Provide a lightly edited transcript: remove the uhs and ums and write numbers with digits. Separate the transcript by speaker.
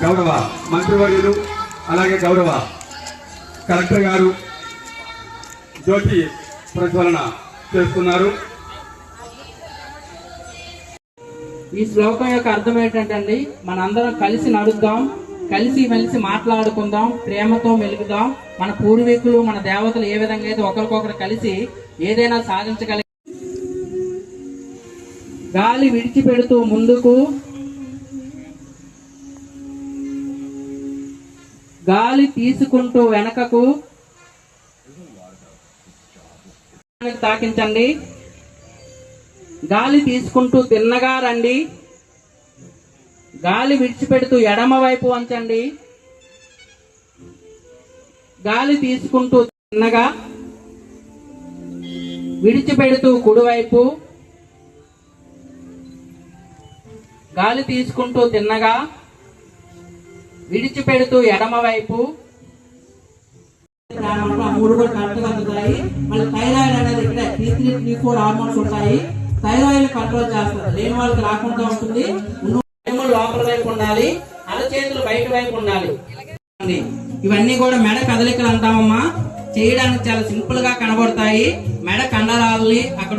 Speaker 1: గౌరవ మంత్రివర్యులు అలాగే గౌరవ కలెక్టర్ గారు జ్యోతి ప్రజ్వలన చేస్తున్నారు.
Speaker 2: ఈ శ్లోకం యొక్క అర్థం ఏంటంటే మనందరం కలిసి నడుద్దాం, కలిసి మెలిసి మాట్లాడుకుందాం, ప్రేమతో మెలుగుదాం. మన పూర్వీకులు మన దేవతలు ఏ విధంగా అయితే ఒకరికొకరు కలిసి ఏదైనా సాధించగలిగి గాలి విడిచిపెడుతూ ముందుకు, గాలి తీసుకుంటూ వెనకకు తాకించండి. గాలి తీసుకుంటూ తిన్నగా రండి. గాలి విడిచిపెడుతూ ఎడమ వైపు వంచండి. గాలి తీసుకుంటూ తిన్నగా, విడిచిపెడుతూ కుడివైపు. గాలి తీసుకుంటూ తిన్నగా, విడిచిపెడుతూ ఎడమ వైపు. మూడు కూడా కరెక్ట్గా అందుతాయి. మళ్ళీ థైరాయిడ్ అనేది ఇక్కడ T3, T4 హార్మోన్స్ ఉంటాయి. థైరాయిడ్ కంట్రోల్ చేస్తారు, లేని వాళ్ళకి రాకుండా ఉంటుంది. లోపల వైపు ఉండాలి, అరచేతులు బయట వైపు ఉండాలి. ఇవన్నీ కూడా మెడ కదలికలు అంటామమ్మా. చేయడానికి చాలా సింపుల్ గా కనబడతాయి. మెడ కండరాలని అక్కడ